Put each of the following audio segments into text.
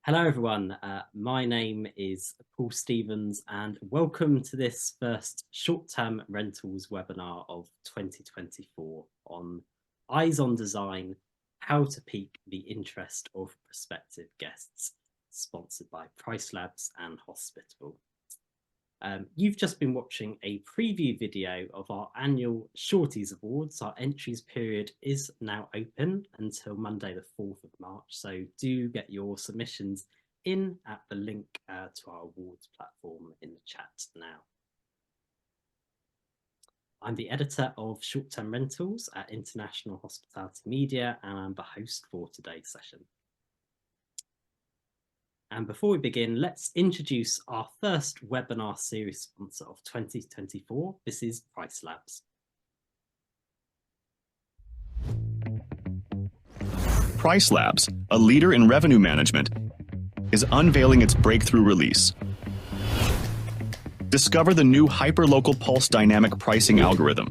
Hello everyone, my name is Paul Stevens and welcome to this first short-term rentals webinar of 2024 on Eyes on Design, how to pique the interest of prospective guests, sponsored by Price Labs and Hospitable. You've just been watching a preview video of our annual Shorties Awards. Our entries period is now open until Monday the 4th of March, so do get your submissions in at the link to our awards platform in the chat now. I'm the editor of Short-Term Rentals at International Hospitality Media, and I'm the host for today's session. And before we begin, let's introduce our first webinar series sponsor of 2024. This is Price Labs. Price Labs, a leader in revenue management, is unveiling its breakthrough release. Discover the new hyperlocal pulse dynamic pricing algorithm.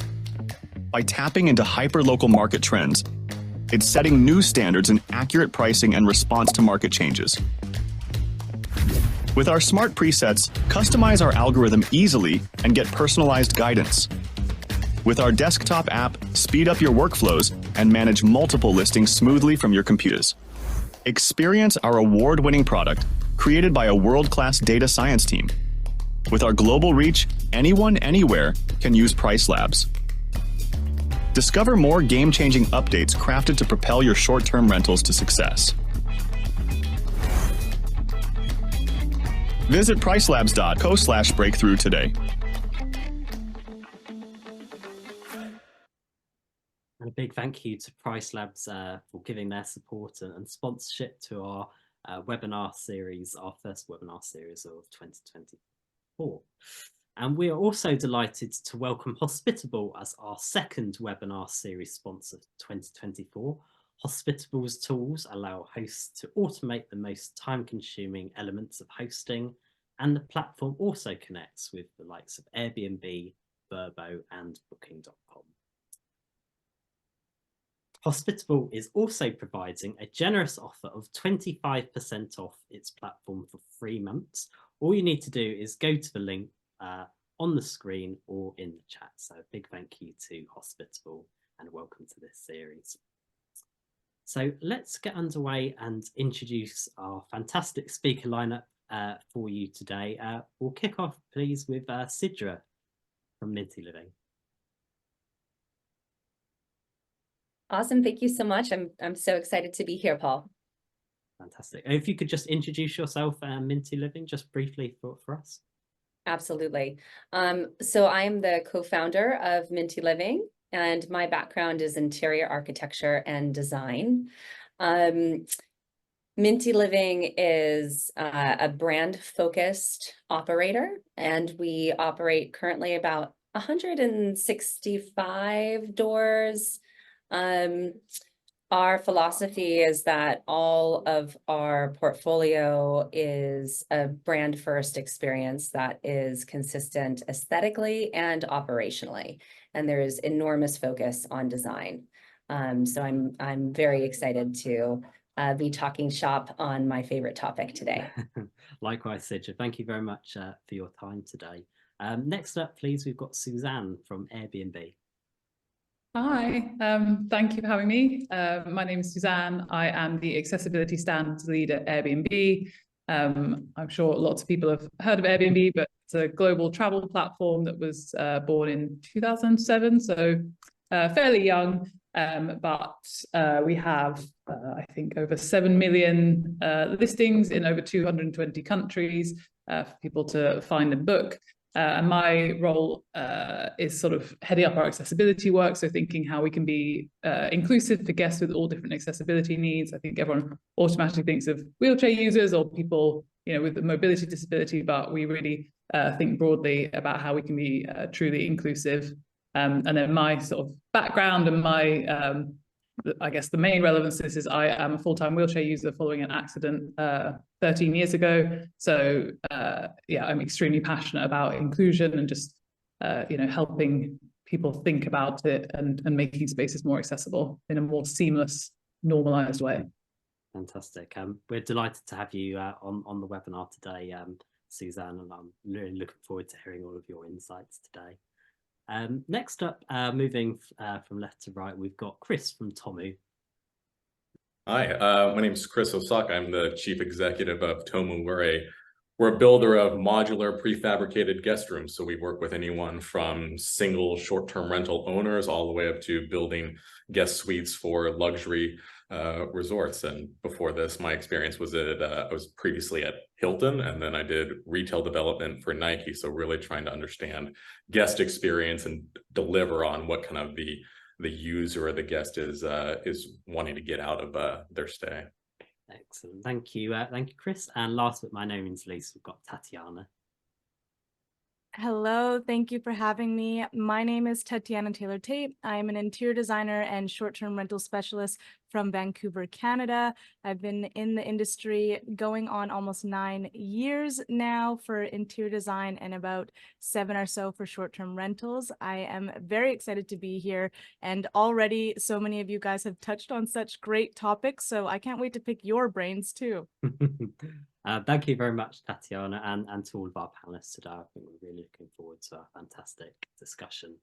By tapping into hyperlocal market trends, it's setting new standards in accurate pricing and response to market changes. With our smart presets, customize our algorithm easily and get personalized guidance. With our desktop app, speed up your workflows and manage multiple listings smoothly from your computers. Experience our award-winning product, created by a world-class data science team. With our global reach, anyone, anywhere can use Price Labs. Discover more game-changing updates crafted to propel your short-term rentals to success. Visit pricelabs.co/breakthrough today. And a big thank you to Price Labs for giving their support and sponsorship to our webinar series, our first webinar series of 2024. And we are also delighted to welcome Hospitable as our second webinar series sponsor for 2024. Hospitable's tools allow hosts to automate the most time-consuming elements of hosting, and the platform also connects with the likes of Airbnb, Vrbo, and Booking.com. Hospitable is also providing a generous offer of 25% off its platform for 3 months. All you need to do is go to the link on the screen or in the chat. So a big thank you to Hospitable and welcome to this series. So let's get underway and introduce our fantastic speaker lineup for you today. We'll kick off, please, with Sidra from Minty Living. Awesome. Thank you so much. I'm so excited to be here, Paul. Fantastic. If you could just introduce yourself and Minty Living just briefly for us. Absolutely. So I am the co-founder of Minty Living, and my background is interior architecture and design. Minty Living is a brand-focused operator, and we operate currently about 165 doors. Our philosophy is that all of our portfolio is a brand-first experience that is consistent aesthetically and operationally, and there is enormous focus on design. So I'm very excited to be talking shop on my favorite topic today. Likewise, Sidra. Thank you very much for your time today. Next up, please, we've got Suzanne from Airbnb. Hi, thank you for having me. My name is Suzanne. I am the accessibility standards lead at Airbnb. I'm sure lots of people have heard of Airbnb, but it's a global travel platform that was born in 2007, so fairly young, but we have, I think, over 7 million listings in over 220 countries for people to find and book. And my role is sort of heading up our accessibility work, so thinking how we can be inclusive for guests with all different accessibility needs. I think everyone automatically thinks of wheelchair users or people, with a mobility disability, but we really think broadly about how we can be truly inclusive. And then my sort of background and my, I guess the main relevance to this is I am a full-time wheelchair user following an accident 13 years ago. So yeah, I'm extremely passionate about inclusion and just, helping people think about it and making spaces more accessible in a more seamless, normalized way. Fantastic. We're delighted to have you on the webinar today, Suzanne, and I'm really looking forward to hearing all of your insights today. Next up, moving from left to right, we've got Chris from Tomu. Hi, my name is Chris Osaka. I'm the chief executive of Tomu. We're a builder of modular prefabricated guest rooms. So we work with anyone from single short-term rental owners all the way up to building guest suites for luxury resorts. And before this, my experience was I was previously at Hilton, and then I did retail development for Nike. So really trying to understand guest experience and deliver on what kind of the user or the guest is wanting to get out of their stay. Excellent. Thank you, Chris. And last but by no means least, we've got Tatianna. Hello, thank you for having me. My name is Tatianna Taylor-Tait. I am an interior designer and short-term rental specialist from Vancouver, Canada. I've been in the industry going on almost 9 years now for interior design and about 7 or so for short-term rentals. I am very excited to be here, and already so many of you guys have touched on such great topics, so I can't wait to pick your brains too. Thank you very much, Tatianna, and to all of our panelists today. I think we're really looking forward to a fantastic discussion.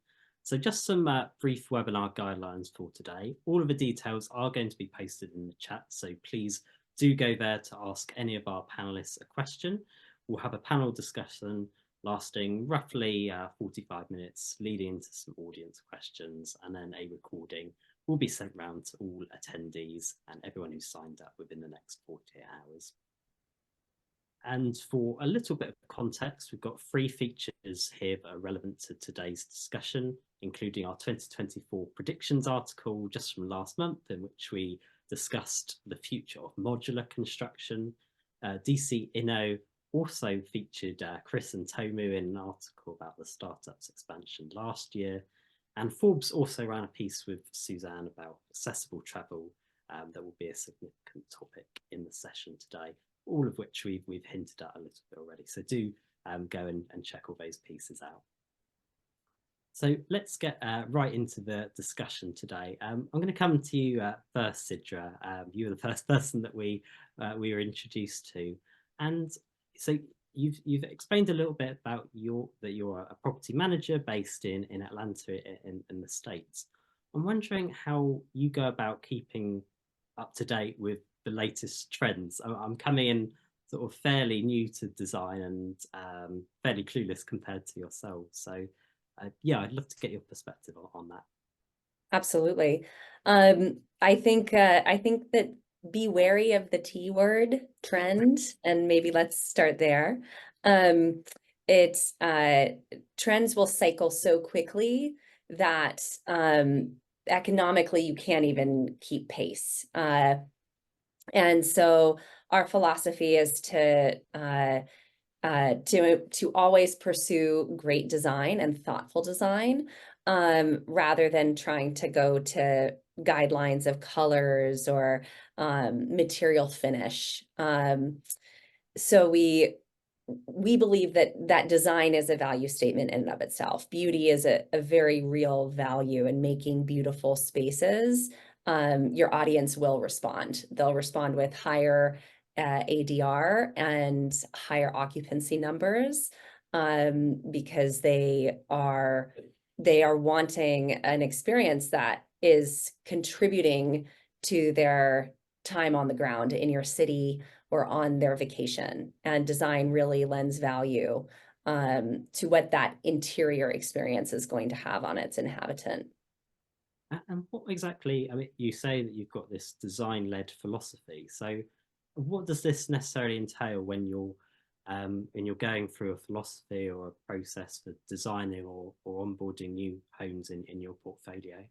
So just some brief webinar guidelines for today. All of the details are going to be posted in the chat, so please do go there to ask any of our panelists a question. We'll have a panel discussion lasting roughly 45 minutes, leading into some audience questions, and then a recording will be sent round to all attendees and everyone who signed up within the next 48 hours. And for a little bit of context, we've got 3 features here that are relevant to today's discussion, including our 2024 predictions article just from last month, in which we discussed the future of modular construction. DC Inno also featured Chris and Tomu in an article about the startups expansion last year. And Forbes also ran a piece with Suzanne about accessible travel that will be a significant topic in the session today, all of which we've hinted at a little bit already. So do go and check all those pieces out. So let's get right into the discussion today. I'm going to come to you first, Sidra. You were the first person that we were introduced to, and so you've explained a little bit about that you're a property manager based in Atlanta in the States. I'm wondering how you go about keeping up to date with the latest trends. I'm coming in sort of fairly new to design and fairly clueless compared to yourselves. So yeah, I'd love to get your perspective on that. Absolutely. I think that be wary of the T word, trend, and maybe let's start there. Trends will cycle so quickly that economically you can't even keep pace. And so our philosophy is to always pursue great design and thoughtful design, rather than trying to go to guidelines of colors or material finish. So we believe that design is a value statement in and of itself. Beauty is a very real value in making beautiful spaces. Your audience will respond. They'll respond with higher ADR and higher occupancy numbers, because they are wanting an experience that is contributing to their time on the ground in your city or on their vacation. And design really lends value to what that interior experience is going to have on its inhabitant. And what exactly, I mean, you say that you've got this design-led philosophy. So what does this necessarily entail when you're going through a philosophy or a process for designing or onboarding new homes in your portfolio?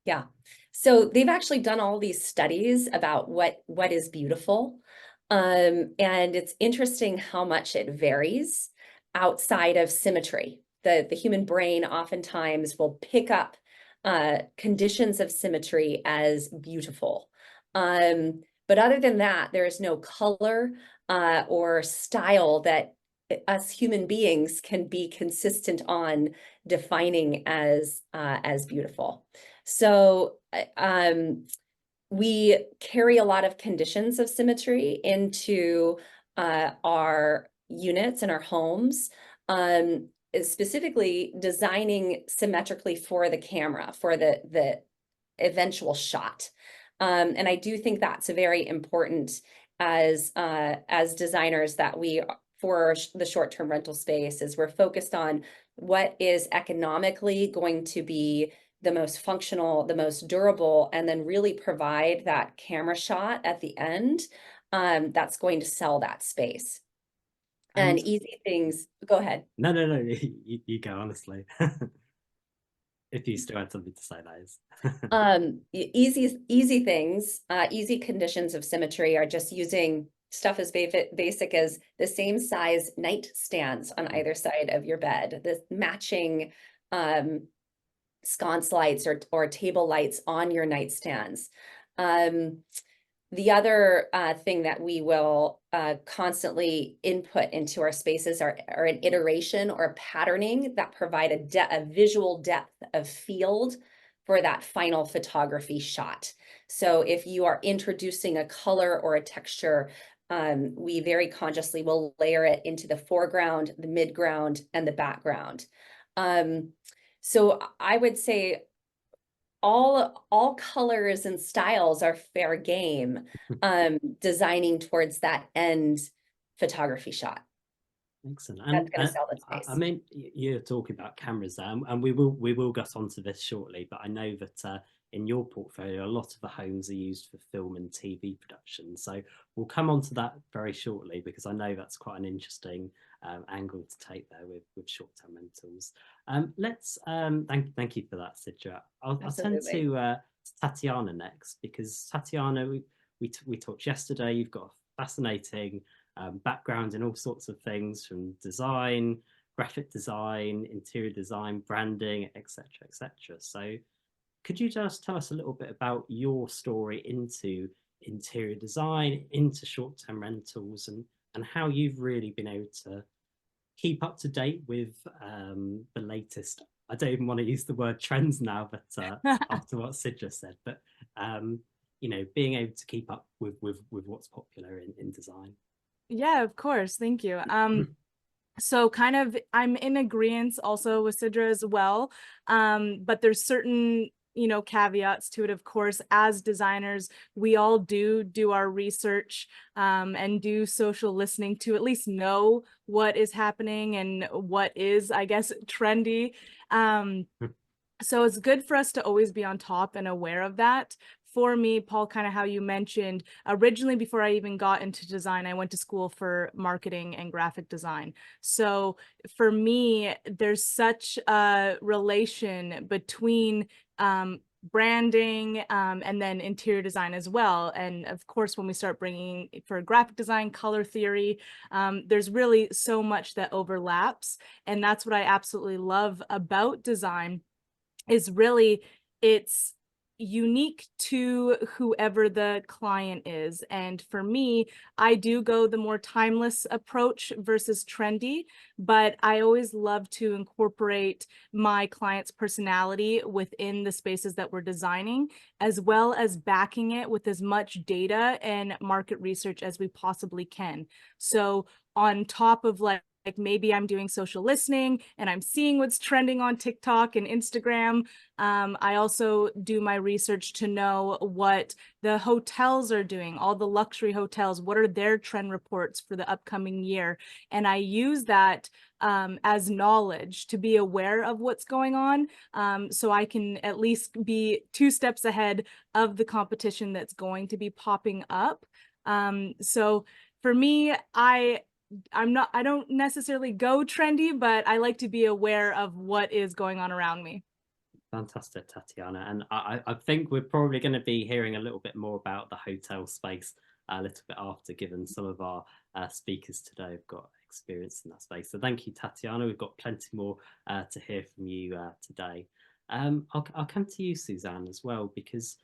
Yeah, so they've actually done all these studies about what is beautiful. And it's interesting how much it varies outside of symmetry. The human brain oftentimes will pick up conditions of symmetry as beautiful. But other than that, there is no color or style that us human beings can be consistent on defining as beautiful. So we carry a lot of conditions of symmetry into our units and our homes, is specifically designing symmetrically for the camera, for the eventual shot. And I do think that's very important as designers, that we, for the short-term rental space, is we're focused on what is economically going to be the most functional, the most durable, and then really provide that camera shot at the end that's going to sell that space. And easy things, go ahead. No, you go, honestly. If you still had something to say, that is. Easy things, easy conditions of symmetry are just using stuff as basic as the same size nightstands on either side of your bed, the matching sconce lights or table lights on your nightstands. The other thing that we will constantly input into our spaces are an iteration or patterning that provide a visual depth of field for that final photography shot. So if you are introducing a color or a texture, we very consciously will layer it into the foreground, the midground, and the background. So I would say all colors and styles are fair game, designing towards that end photography shot. Excellent. That's going to sell the space. I mean, you're talking about cameras there, and we will get onto this shortly. But I know that in your portfolio, a lot of the homes are used for film and TV production. So we'll come on to that very shortly, because I know that's quite an interesting angle to take there with short-term rentals. Let's thank you for that, Sidra. I'll turn to Tatianna next, because Tatianna, we talked yesterday. You've got a fascinating background in all sorts of things, from design, graphic design, interior design, branding, etc., etc. So could you just tell us a little bit about your story into interior design, into short-term rentals, and how you've really been able to keep up to date with the latest, I don't even want to use the word trends now, but after what Sidra said, but you know, being able to keep up with what's popular in design. Yeah, of course. Thank you. So kind of, I'm in agreement also with Sidra as well. But there's certain, you know, caveats to it. Of course, as designers, we all do our research and do social listening to at least know what is happening and what is, I guess, trendy. So it's good for us to always be on top and aware of that. For me, Paul, kind of how you mentioned, originally before I even got into design, I went to school for marketing and graphic design. So for me, there's such a relation between branding and then interior design as well. And of course, when we start bringing for graphic design, color theory, there's really so much that overlaps. And that's what I absolutely love about design, is really it's unique to whoever the client is. And for me, I do go the more timeless approach versus trendy, but I always love to incorporate my client's personality within the spaces that we're designing, as well as backing it with as much data and market research as we possibly can. So on top of like maybe I'm doing social listening and I'm seeing what's trending on TikTok and Instagram, I also do my research to know what the hotels are doing, all the luxury hotels, what are their trend reports for the upcoming year. And I use that as knowledge to be aware of what's going on, so I can at least be 2 steps ahead of the competition that's going to be popping up. So for me, I don't necessarily go trendy, but I like to be aware of what is going on around me. Fantastic, Tatianna. And I think we're probably going to be hearing a little bit more about the hotel space a little bit after, given some of our speakers today have got experience in that space. So thank you, Tatianna. We've got plenty more to hear from you today. I'll come to you, Suzanne, as well, because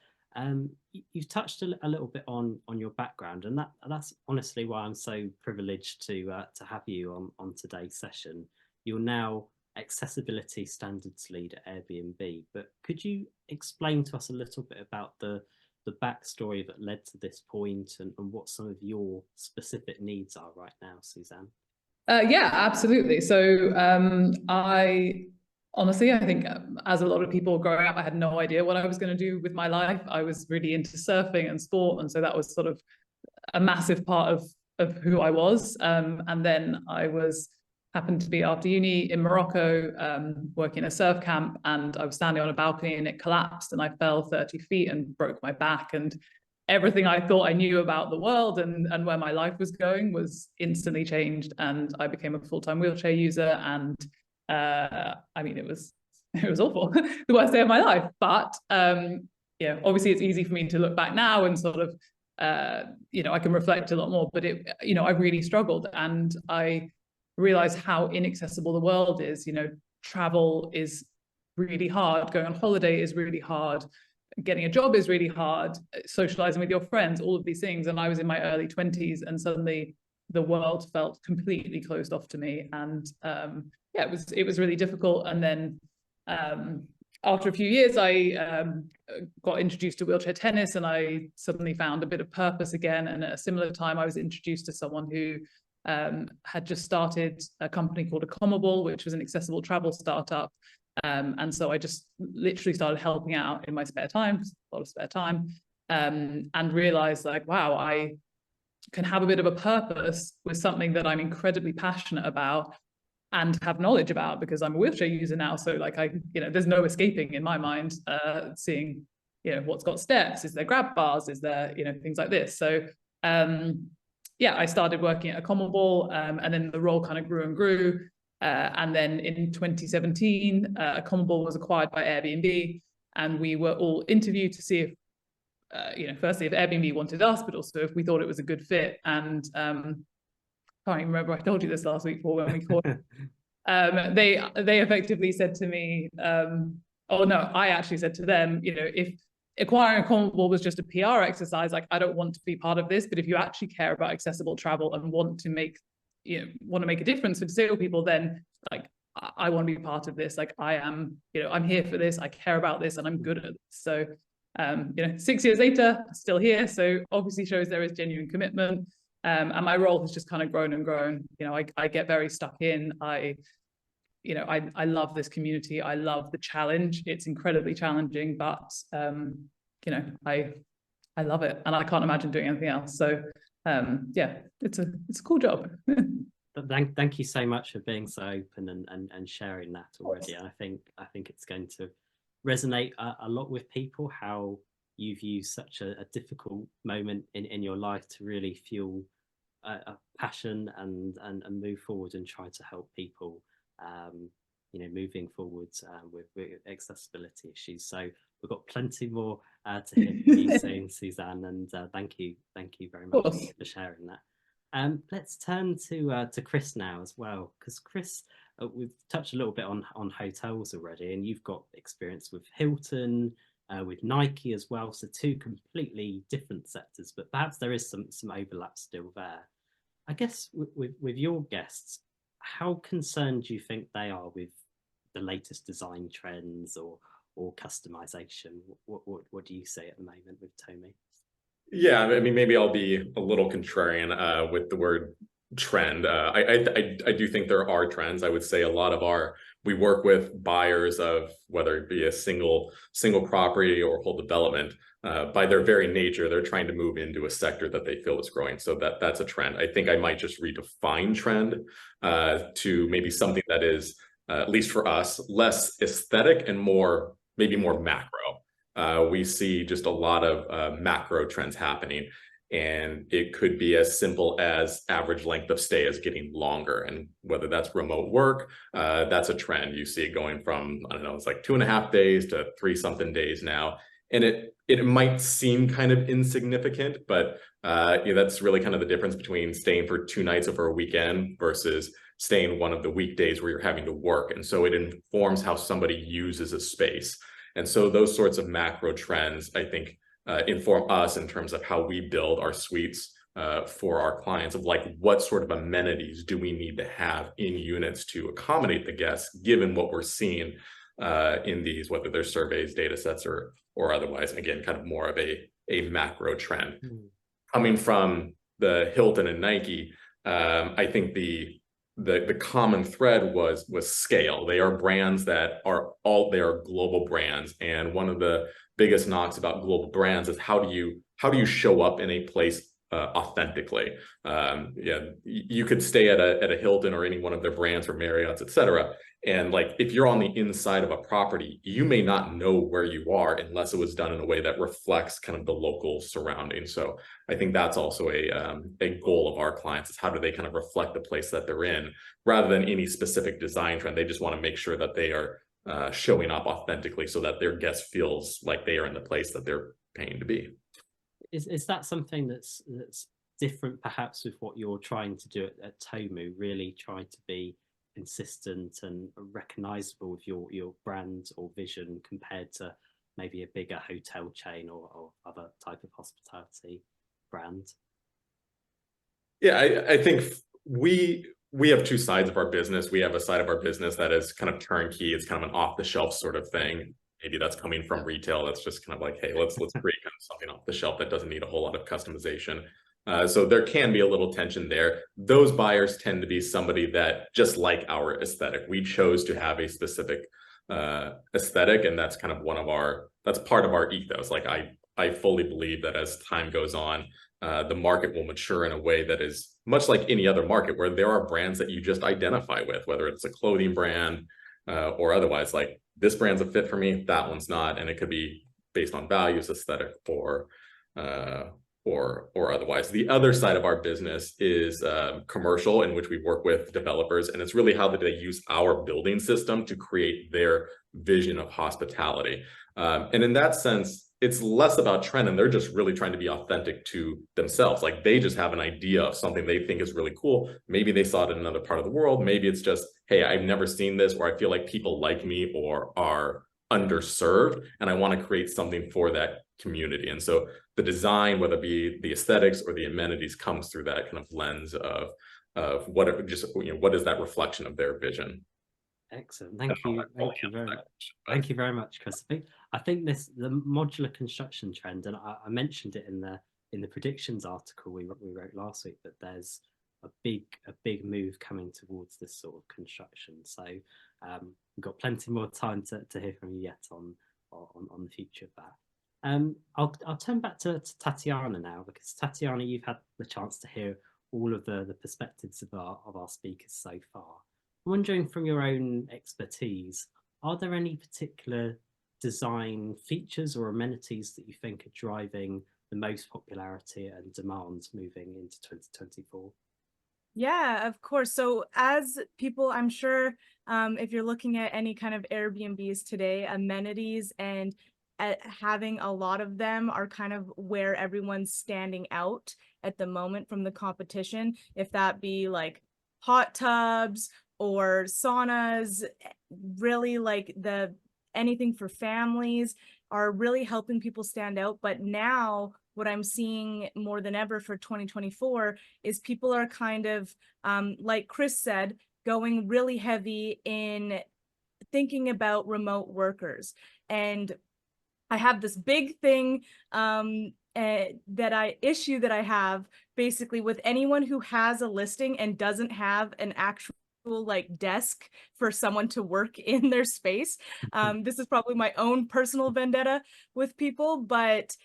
you've touched a little bit on your background, and that's honestly why I'm so privileged to have you on today's session. You're now accessibility standards lead at Airbnb, but could you explain to us a little bit about the the backstory that led to this point, and what some of your specific needs are right now, Suzanne? Yeah, absolutely. So I think as a lot of people growing up, I had no idea what I was going to do with my life. I was really into surfing and sport, and so that was sort of a massive part of who I was. And then I happened to be after uni in Morocco, working in a surf camp, and I was standing on a balcony and it collapsed and I fell 30 feet and broke my back, and everything I thought I knew about the world and where my life was going was instantly changed, and I became a full-time wheelchair user. And I mean, it was awful, the worst day of my life. But yeah, obviously it's easy for me to look back now and sort of I can reflect a lot more, but I really struggled, and I realized how inaccessible the world is. Travel is really hard, going on holiday is really hard, getting a job is really hard, socializing with your friends, all of these things. And I was in my early 20s, and suddenly the world felt completely closed off to me. And yeah, it was really difficult. And then after a few years, I got introduced to wheelchair tennis, and I suddenly found a bit of purpose again. And at a similar time, I was introduced to someone who had just started a company called Accommable, which was an accessible travel startup. And so I just literally started helping out in my spare time, a lot of spare time, and realized, like, wow, I can have a bit of a purpose with something that I'm incredibly passionate about and have knowledge about, because I'm a wheelchair user now. So like, there's no escaping in my mind, seeing, what's got steps, is there grab bars, is there, things like this. So yeah, I started working at Accommable, and then the role kind of grew and grew. And then in 2017, Accommable was acquired by Airbnb, and we were all interviewed to see if, firstly, if Airbnb wanted us, but also if we thought it was a good fit. And I can't even remember, I told you this last week when we called. They effectively said to me, oh no, I actually said to them, if acquiring Accommable was just a PR exercise, like, I don't want to be part of this, but if you actually care about accessible travel and want to make a difference for disabled people, then like, I want to be part of this. Like, I am, I'm here for this, I care about this, and I'm good at this. So 6 years later, still here. So obviously shows there is genuine commitment. And my role has just kind of grown and grown. I get very stuck in. I love this community. I love the challenge. It's incredibly challenging, but I love it, and I can't imagine doing anything else. So yeah, it's a cool job. But thank you so much for being so open and sharing that already. And I think it's going to resonate a lot with people, how you've used such a difficult moment in your life to really fuel a passion and move forward and try to help people moving forward with accessibility issues. So we've got plenty more to hear from you soon, Suzanne, and thank you very much for sharing that. Let's turn to Chris now as well, because Chris, we've touched a little bit on hotels already, and you've got experience with Hilton, with Nike as well, so two completely different sectors, but perhaps there is some overlap still there. I guess with your guests, how concerned do you think they are with the latest design trends or customization? What do you say at the moment with Tomu? Yeah, I mean, maybe I'll be a little contrarian with the word trend. I do think there are trends. I would say a lot of we work with buyers of, whether it be a single property or whole development, by their very nature, they're trying to move into a sector that they feel is growing. So that's a trend. I think I might just redefine trend to maybe something that is, at least for us, less aesthetic and maybe more macro. We see just a lot of macro trends happening, and it could be as simple as average length of stay is getting longer. And whether that's remote work, that's a trend. You see it going from, I don't know, it's like 2.5 days to 3-something days now. And it might seem kind of insignificant, but that's really kind of the difference between staying for 2 nights over a weekend versus staying one of the weekdays where you're having to work. And so it informs how somebody uses a space. And so those sorts of macro trends, I think, inform us in terms of how we build our suites for our clients, of like, what sort of amenities do we need to have in units to accommodate the guests, given what we're seeing in these, whether they're surveys, data sets, or otherwise. And again, kind of more of a macro trend. Coming from the Hilton and Nike, I think the common thread was scale. They are brands that are they are global brands, and one of the biggest knocks about global brands is how do you show up in a place authentically. Yeah, you could stay at a Hilton or any one of their brands or Marriott's, etc. And like, if you're on the inside of a property, you may not know where you are unless it was done in a way that reflects kind of the local surroundings. So I think that's also a goal of our clients, is how do they kind of reflect the place that they're in, rather than any specific design trend. They just want to make sure that they are showing up authentically so that their guest feels like they are in the place that they're paying to be. Is that something that's different perhaps with what you're trying to do at Tomu, really try to be consistent and recognizable with your brand or vision compared to maybe a bigger hotel chain or other type of hospitality brand? Yeah, I think we have two sides of our business. We have a side of our business that is kind of turnkey. It's kind of an off-the-shelf sort of thing. Maybe that's coming from retail. That's just kind of like, hey, let's create kind of something off the shelf that doesn't need a whole lot of customization. So there can be a little tension there. Those buyers tend to be somebody that just like our aesthetic. We chose to have a specific aesthetic, and that's kind of that's part of our ethos. Like, I fully believe that as time goes on, the market will mature in a way that is much like any other market, where there are brands that you just identify with, whether it's a clothing brand or otherwise. Like, this brand's a fit for me, that one's not, and it could be based on values, aesthetic, or otherwise. The other side of our business is commercial, in which we work with developers, and it's really how do they use our building system to create their vision of hospitality. And in that sense, it's less about trend, and they're just really trying to be authentic to themselves. Like, they just have an idea of something they think is really cool. Maybe they saw it in another part of the world. Maybe it's just, hey, I've never seen this, or I feel like people like me or are underserved, and I want to create something for that community. And so the design, whether it be the aesthetics or the amenities, comes through that kind of lens of what is that reflection of their vision. Excellent. Thank you very much. Thank you very much, Chris. I think the modular construction trend, and I mentioned it in the predictions article we wrote last week, that there's a big move coming towards this sort of construction. So we've got plenty more time to hear from you yet on the future of that. I'll turn back to Tatianna now, because Tatianna, you've had the chance to hear all of the perspectives of our speakers so far. I'm wondering, from your own expertise, are there any particular design features or amenities that you think are driving the most popularity and demand moving into 2024? Yeah, of course. So as people, I'm sure if you're looking at any kind of Airbnbs today, amenities and having a lot of them are kind of where everyone's standing out at the moment from the competition, if that be like hot tubs or saunas, really like anything for families are really helping people stand out. But now what I'm seeing more than ever for 2024 is people are kind of, like Chris said, going really heavy in thinking about remote workers. And I have this big thing that I have basically with anyone who has a listing and doesn't have an actual like desk for someone to work in their space. This is probably my own personal vendetta with people, but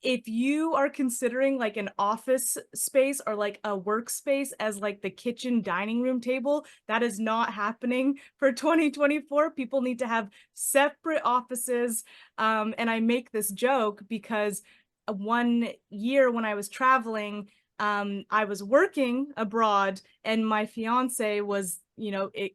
if you are considering like an office space or like a workspace as like the kitchen dining room table, that is not happening for 2024. People need to have separate offices. And I make this joke because one year when I was traveling, I was working abroad and my fiance was,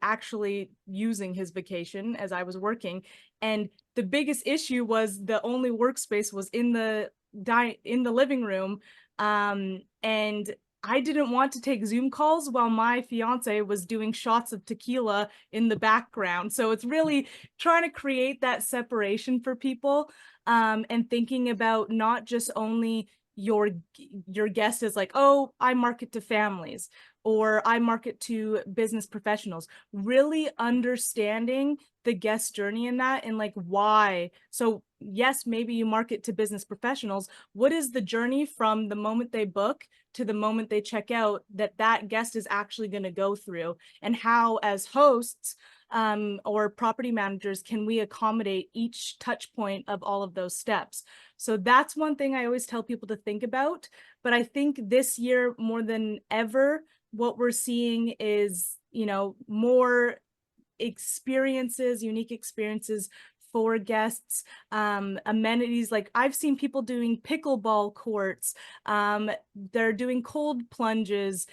actually using his vacation as I was working. And the biggest issue was the only workspace was in the living room. And I didn't want to take Zoom calls while my fiance was doing shots of tequila in the background. So it's really trying to create that separation for people, and thinking about not just only your guest is like, oh, I market to families or I market to business professionals, really understanding the guest journey in that and like why. So yes, maybe you market to business professionals. What is the journey from the moment they book to the moment they check out that guest is actually going to go through, and how, as hosts or property managers, can we accommodate each touch point of all of those steps? So that's one thing I always tell people to think about. But I think this year, more than ever, what we're seeing is, more experiences, unique experiences for guests, amenities. Like I've seen people doing pickleball courts, they're doing cold plunges,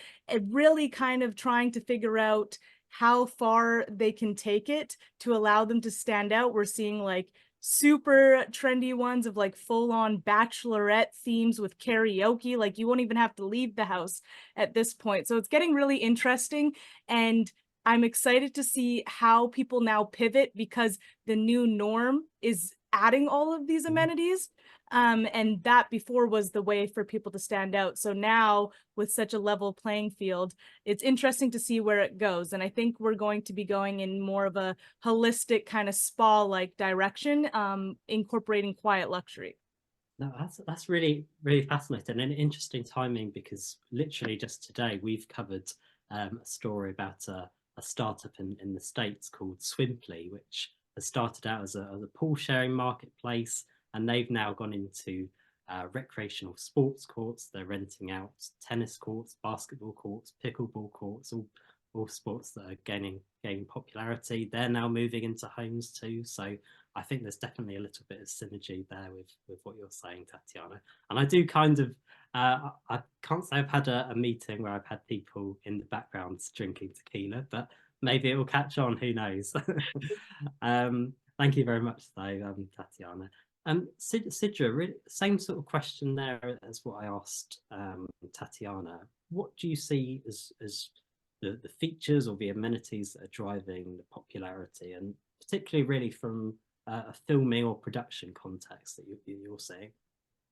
really kind of trying to figure out how far they can take it to allow them to stand out. We're seeing like super trendy ones of like full-on bachelorette themes with karaoke. Like you won't even have to leave the house at this point. So it's getting really interesting, and I'm excited to see how people now pivot, because the new norm is adding all of these amenities. And that before was the way for people to stand out. So now, with such a level playing field, it's interesting to see where it goes. And I think we're going to be going in more of a holistic kind of spa-like direction, incorporating quiet luxury. No, that's really, really fascinating and interesting timing, because literally just today we've covered a story about a startup in the States called Swimply, which has started out as a pool sharing marketplace, and they've now gone into recreational sports courts. They're renting out tennis courts, basketball courts, pickleball courts, all sports that are gaining popularity. They're now moving into homes too. So I think there's definitely a little bit of synergy there with what you're saying, Tatiana. And I do kind of, I can't say I've had a meeting where I've had people in the background drinking tequila, but maybe it will catch on, who knows. Thank you very much though, Tatiana. Sidra, really, same sort of question there as what I asked Tatiana. What do you see as the features or the amenities that are driving the popularity, and particularly really from a filming or production context that you're seeing?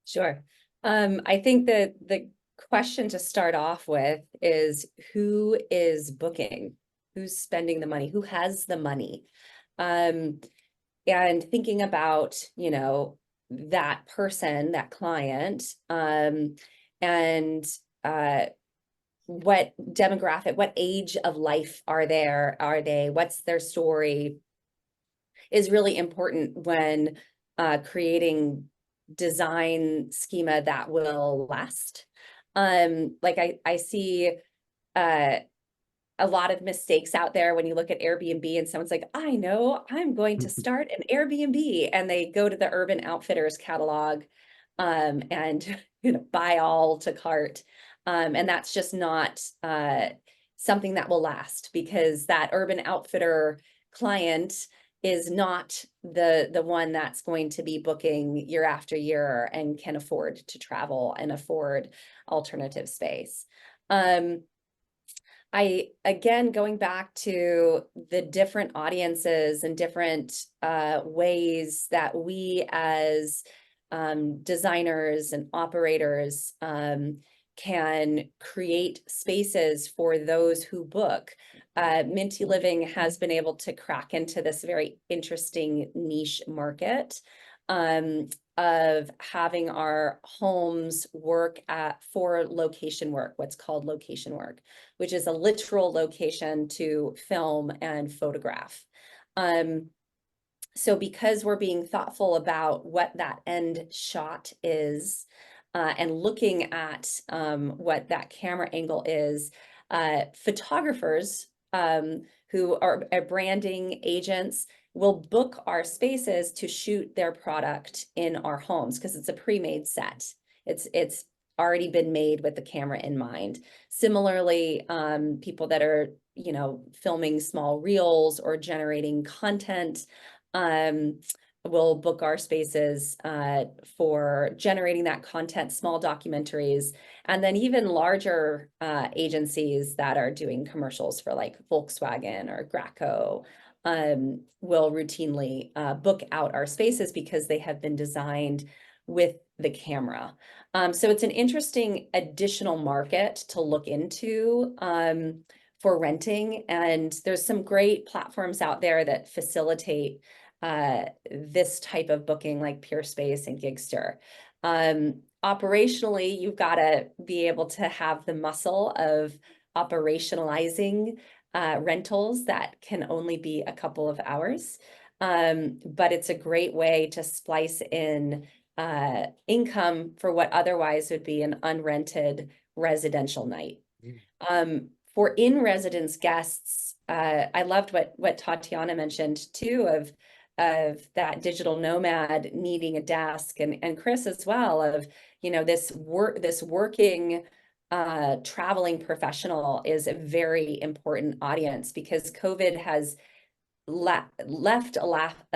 Sure. I think that the question to start off with is, who is booking? Who's spending the money? Who has the money? And thinking about, that person, that client, and what demographic, what age of life are they? What's their story, is really important when creating design schema that will last. Like I see a lot of mistakes out there when you look at Airbnb and someone's like, I know, I'm going to start an Airbnb, and they go to the Urban Outfitters catalog and buy all to cart. And that's just not something that will last, because that Urban Outfitter client is not the one that's going to be booking year after year and can afford to travel and afford alternative space. Again, going back to the different audiences and different ways that we as designers and operators can create spaces for those who book. Minty Living has been able to crack into this very interesting niche market of having our homes work for location work, what's called location work, which is a literal location to film and photograph. So because we're being thoughtful about what that end shot is, and looking at what that camera angle is, photographers who are branding agents will book our spaces to shoot their product in our homes, because it's a pre-made set. It's already been made with the camera in mind. Similarly, people that are, filming small reels or generating content will book our spaces for generating that content, small documentaries, and then even larger agencies that are doing commercials for like Volkswagen or Graco will routinely book out our spaces because they have been designed with the camera. So it's an interesting additional market to look into for renting. And there's some great platforms out there that facilitate this type of booking like PureSpace and Gigster. Operationally, you've got to be able to have the muscle of operationalizing rentals that can only be a couple of hours. But it's a great way to splice in income for what otherwise would be an unrented residential night. For in-residence guests, I loved what Tatianna mentioned too, of that digital nomad needing a desk, and Chris as well, of, you know, this working traveling professional is a very important audience, because COVID has left a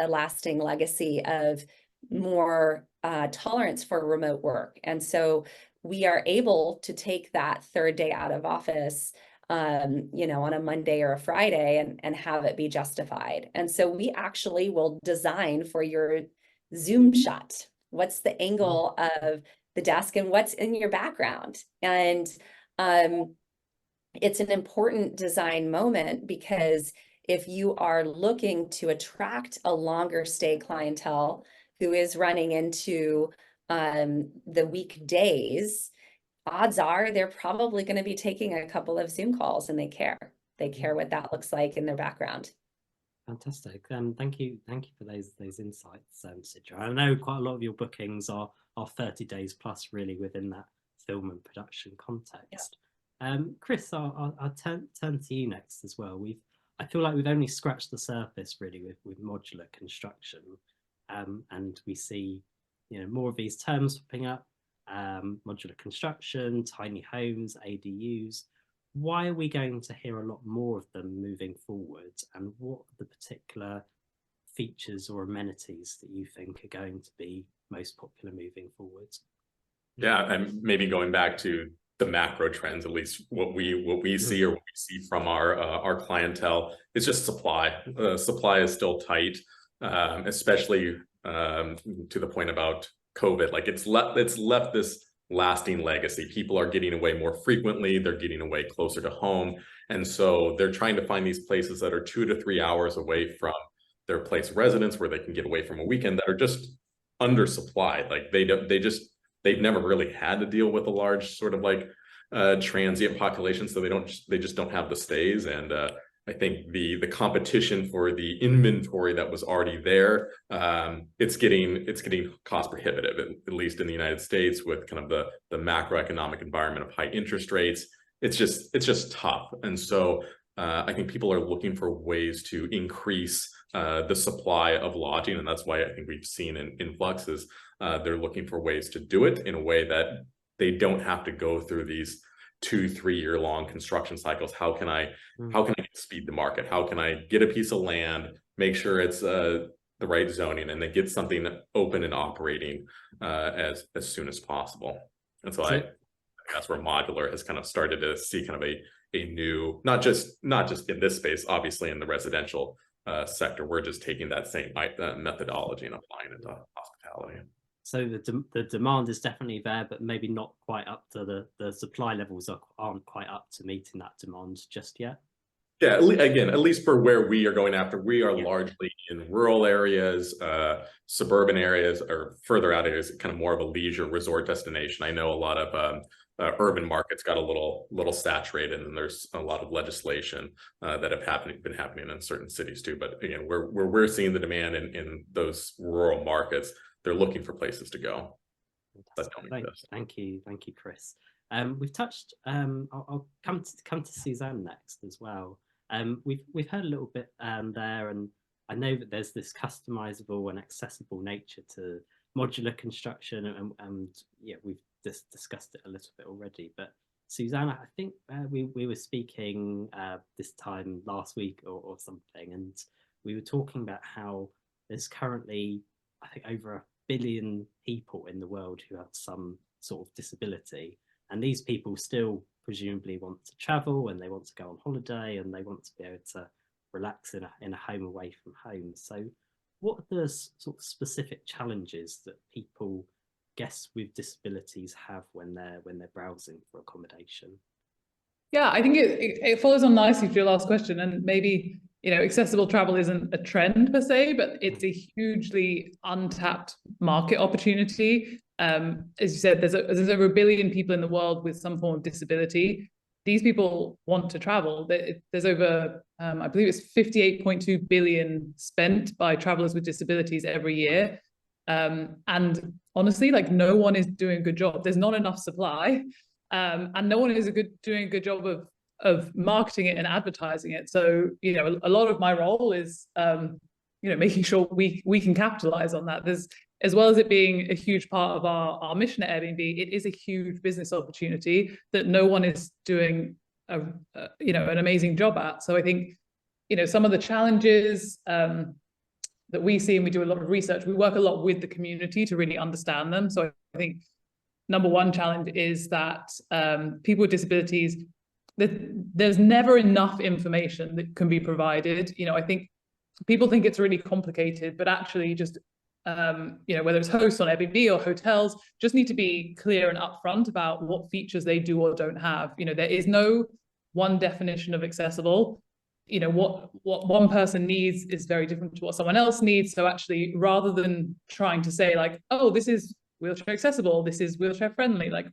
lasting legacy of more tolerance for remote work. And so we are able to take that third day out of office, you know, on a Monday or a Friday, and have it be justified. And so we actually will design for your Zoom shot. What's the angle of the desk and what's in your background? And it's an important design moment, because if you are looking to attract a longer stay clientele who is running into the weekdays, odds are they're probably going to be taking a couple of Zoom calls, and they care what that looks like in their background. Fantastic. Thank you for those insights, Sidra. I know quite a lot of your bookings are 30 days plus, really, within that film and production context. Yeah. Chris, I'll turn to you next as well. I feel like we've only scratched the surface, really, with modular construction, and we see, you know, more of these terms popping up: modular construction, tiny homes, ADUs. Why are we going to hear a lot more of them moving forward, and what are the particular features or amenities that you think are going to be most popular moving forward? Yeah, and maybe going back to the macro trends, at least what we see, or what we see from our clientele, is just supply. Supply is still tight, especially to the point about COVID. Like, it's left this lasting legacy. People are getting away more frequently, they're getting away closer to home, and so they're trying to find these places that are 2 to 3 hours away from their place of residence, where they can get away from a weekend, that are just undersupplied. Like, they've never really had to deal with a large sort of like transient population, so they just don't have the stays. And I think the competition for the inventory that was already there, it's getting cost prohibitive, at least in the United States, with kind of the macroeconomic environment of high interest rates. It's just tough. And so I think people are looking for ways to increase the supply of lodging, and that's why I think we've seen an influx. Is they're looking for ways to do it in a way that they don't have to go through these 2-3 year long construction cycles. How can I speed the market? How can I get a piece of land, make sure it's the right zoning, and then get something open and operating as soon as possible? And so I think that's where modular has kind of started to see kind of a new, not just in this space, obviously in the residential sector. We're just taking that same methodology and applying it to hospitality. So the demand is definitely there, but maybe not quite up to the supply levels aren't quite up to meeting that demand just yet. Yeah, again, at least for where we are going after, we are largely in rural areas, suburban areas, or further out areas, kind of more of a leisure resort destination. I know a lot of urban markets got a little saturated, and there's a lot of legislation that have been happening in certain cities too. But again, where we're seeing the demand in those rural markets, they're looking for places to go. Thank you, Chris. We've touched. I'll come to Suzanne next as well. We've heard a little bit there, and I know that there's this customizable and accessible nature to modular construction, and yeah, we've discussed it a little bit already. But Suzanne, I think we were speaking this time last week or something, and we were talking about how there's currently, I think, over 1 billion people in the world who have some sort of disability, and these people still presumably want to travel, and they want to go on holiday, and they want to be able to relax in a home away from home. So what are the sort of specific challenges that guests with disabilities have when they're browsing for accommodation? Yeah, I think it follows on nicely to your last question, and maybe accessible travel isn't a trend per se, but it's a hugely untapped market opportunity. As you said, there's over 1 billion people in the world with some form of disability. These people want to travel. There's over, I believe it's 58.2 billion spent by travelers with disabilities every year. And honestly, like, no one is doing a good job. There's not enough supply, and no one is doing a good job of marketing it and advertising it. So, a lot of my role is, making sure we can capitalize on that. There's, as well as it being a huge part of our mission at Airbnb, it is a huge business opportunity that no one is doing an amazing job at. So I think, some of the challenges that we see, and we do a lot of research, we work a lot with the community to really understand them. So I think number one challenge is that people with disabilities, there's never enough information that can be provided. I think people think it's really complicated, but actually just, whether it's hosts on Airbnb or hotels, just need to be clear and upfront about what features they do or don't have. There is no one definition of accessible. What one person needs is very different to what someone else needs. So actually, rather than trying to say like, oh, this is wheelchair accessible, this is wheelchair friendly, like,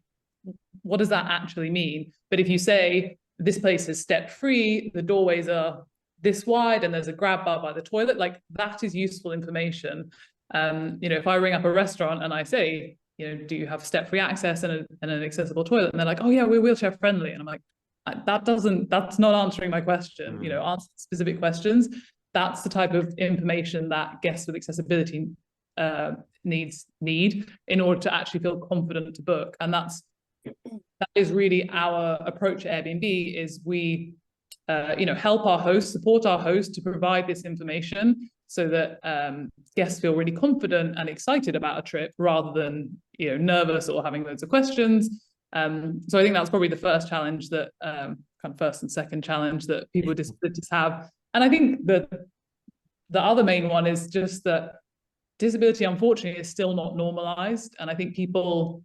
what does that actually mean? But if you say this place is step free, the doorways are this wide, and there's a grab bar by the toilet, like, that is useful information. If I ring up a restaurant and I say, do you have step free access and an accessible toilet? And they're like, oh yeah, we're wheelchair friendly. And I'm like, that's not answering my question. Answer specific questions. That's the type of information that guests with accessibility need in order to actually feel confident to book. And that is really our approach at Airbnb, is we help our hosts, support our hosts to provide this information so that guests feel really confident and excited about a trip, rather than nervous or having loads of questions. So I think that's probably the first challenge, that kind of first and second challenge that people with disabilities have. And I think the other main one is just that disability, unfortunately, is still not normalized. And I think people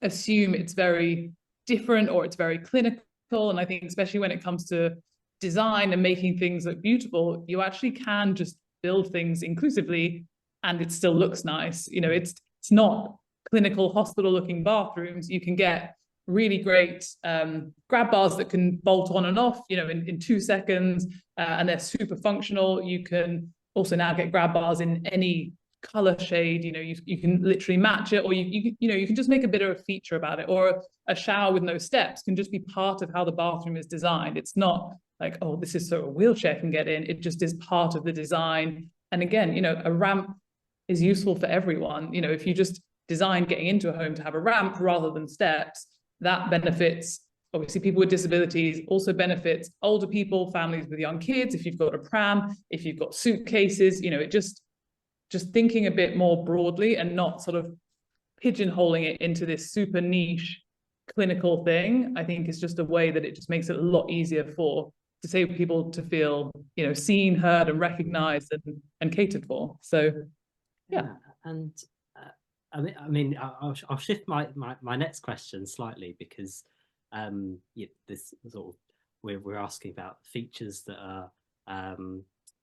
assume it's very different or it's very clinical. And I think especially when it comes to design and making things look beautiful, you actually can just build things inclusively and it still looks nice. It's not clinical hospital looking bathrooms. You can get really great grab bars that can bolt on and off, in 2 seconds, and they're super functional. You can also now get grab bars in any color shade. You can literally match it, or you can just make a bit of a feature about it. Or a shower with no steps can just be part of how the bathroom is designed. It's not like, oh, this is so a wheelchair can get in. It just is part of the design. And again, a ramp is useful for everyone. If you just design getting into a home to have a ramp rather than steps, that benefits obviously people with disabilities, also benefits older people, families with young kids. If you've got a pram, if you've got suitcases, it just thinking a bit more broadly and not sort of pigeonholing it into this super niche clinical thing, I think is just a way that it just makes it a lot easier for disabled people to feel, seen, heard, and recognized and catered for. So, yeah. And I mean, I'll shift my next question slightly, because this sort of we're asking about features that are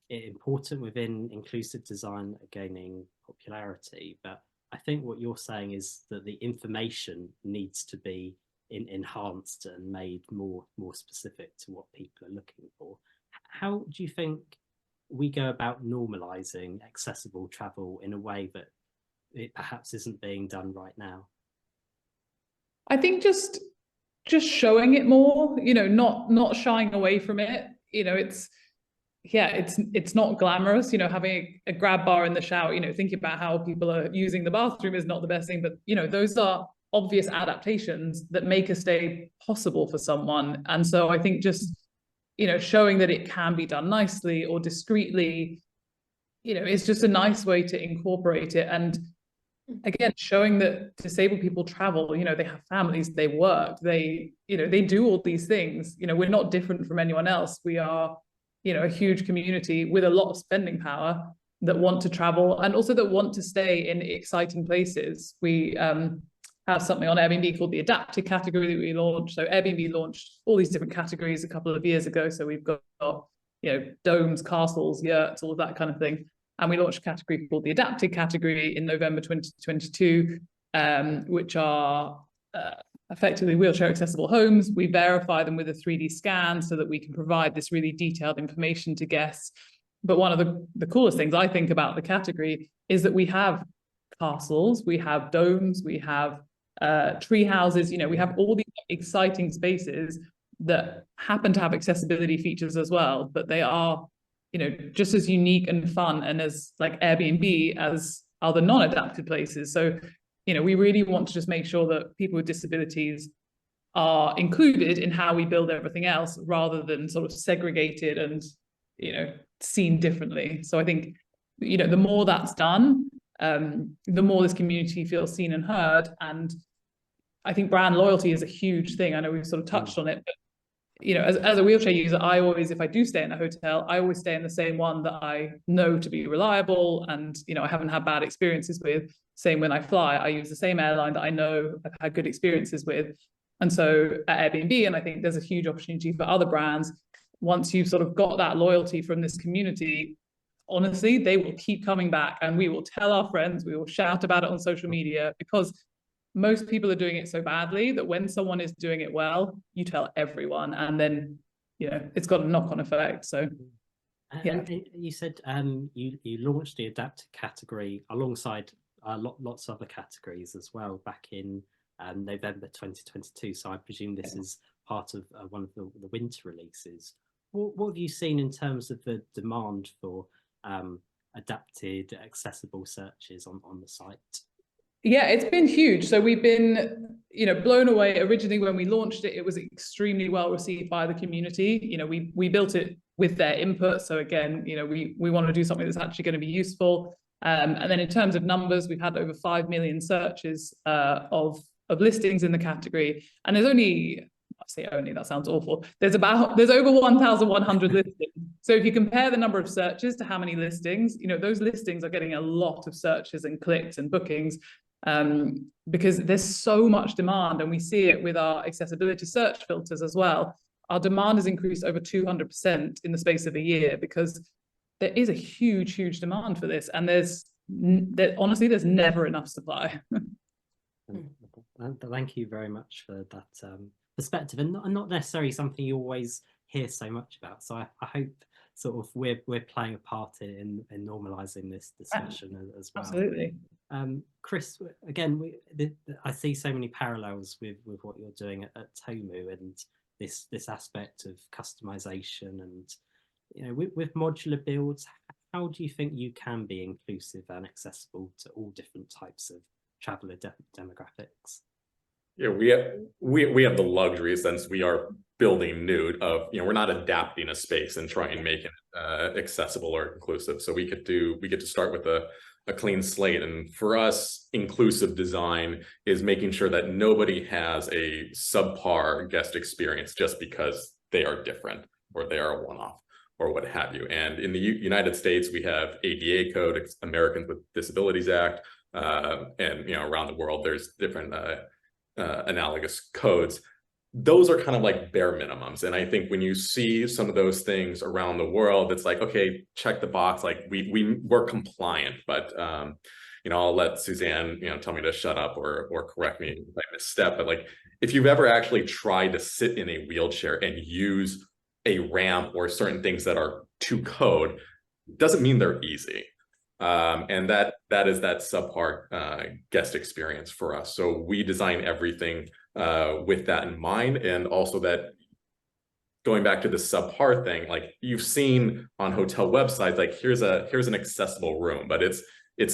important within inclusive design gaining popularity. But I think what you're saying is that the information needs to be enhanced and made more specific to what people are looking for. How do you think we go about normalizing accessible travel in a way that it perhaps isn't being done right now? I think just showing it more, not shying away from it. It's not glamorous, having a grab bar in the shower, thinking about how people are using the bathroom is not the best thing, but those are obvious adaptations that make a stay possible for someone. And so I think just showing that it can be done nicely or discreetly, it's just a nice way to incorporate it. And again, showing that disabled people travel, they have families, they work, they do all these things. We're not different from anyone else. We are, a huge community with a lot of spending power that want to travel and also that want to stay in exciting places. We have something on Airbnb called the adapted category that we launched. So Airbnb launched all these different categories a couple of years ago. So we've got, domes, castles, yurts, all of that kind of thing. And we launched a category called the adapted category in November 2022, which are effectively wheelchair accessible homes. We verify them with a 3D scan so that we can provide this really detailed information to guests. But one of the coolest things I think about the category is that we have castles, we have domes, we have tree houses, we have all these exciting spaces that happen to have accessibility features as well, but they are, just as unique and fun and as like Airbnb as are the non-adapted places. So, we really want to just make sure that people with disabilities are included in how we build everything else rather than sort of segregated and, seen differently. So I think, the more that's done, the more this community feels seen and heard. And I think brand loyalty is a huge thing. I know we've sort of touched on it, but as a wheelchair user, I always, if I do stay in a hotel, I always stay in the same one that I know to be reliable and, I haven't had bad experiences with. Same when I fly, I use the same airline that I know I've had good experiences with. And so at Airbnb, and I think there's a huge opportunity for other brands, once you've sort of got that loyalty from this community, honestly, they will keep coming back and we will tell our friends, we will shout about it on social media, because most people are doing it so badly that when someone is doing it well, you tell everyone, and then, it's got a knock-on effect. So, yeah. And you said you launched the adapted category alongside lots of other categories as well back in November 2022. So I presume this is part of one of the winter releases. What have you seen in terms of the demand for adapted, accessible searches on the site? Yeah, it's been huge. So we've been, blown away. Originally, when we launched it, it was extremely well received by the community. We built it with their input. So again, we want to do something that's actually going to be useful. And then in terms of numbers, we've had over 5 million searches of listings in the category. And there's only, I say only, that sounds awful. There's over 1,100 listings. So if you compare the number of searches to how many listings, those listings are getting a lot of searches and clicks and bookings. Because there's so much demand, and we see it with our accessibility search filters as well. Our demand has increased over 200% in the space of a year, because there is a huge demand for this, and honestly, there's never enough supply. Thank you very much for that perspective, and not necessarily something you always hear so much about. So I hope sort of we're playing a part in normalizing this discussion as well. Absolutely. Chris, again, I see so many parallels with what you're doing at Tomu, and this aspect of customization, and with modular builds, how do you think you can be inclusive and accessible to all different types of traveler demographics? Yeah, we have the luxury, since we are building new, of we're not adapting a space and trying to make it accessible or inclusive. So we get to start with a clean slate. And for us, inclusive design is making sure that nobody has a subpar guest experience just because they are different or they are a one-off or what have you. And in the United States, we have ADA code, Americans with Disabilities Act, and around the world there's different analogous codes. Those are kind of like bare minimums. And I think when you see some of those things around the world, it's like, okay, check the box, like we're compliant, but I'll let Suzanne tell me to shut up or correct me if I misstep. But like, if you've ever actually tried to sit in a wheelchair and use a ramp or certain things that are to code, doesn't mean they're easy. And that is that subpar guest experience for us. So we design everything with that in mind. And also that, going back to the subpar thing, like you've seen on hotel websites, like here's an accessible room, but it's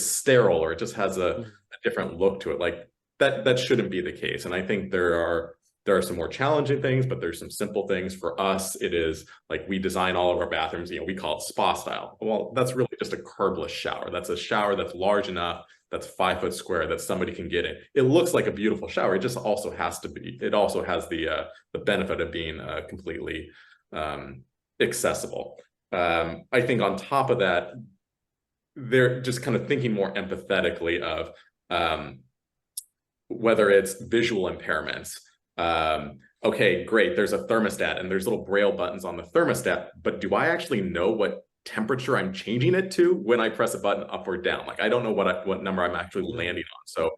sterile, or it just has a different look to it. Like that shouldn't be the case. And I think there are some more challenging things, but there's some simple things. For us, it is like we design all of our bathrooms, we call it spa style. Well, that's really just a curbless shower. That's a shower that's large enough, that's 5 foot square, that somebody can get in. It looks like a beautiful shower. It just also has to be, it also has the benefit of being completely accessible. I think on top of that, they're just kind of thinking more empathetically of whether it's visual impairments, okay, great, there's a thermostat and there's little braille buttons on the thermostat, but do I actually know what temperature I'm changing it to when I press a button up or down? Like, I don't know what number I'm actually landing on. So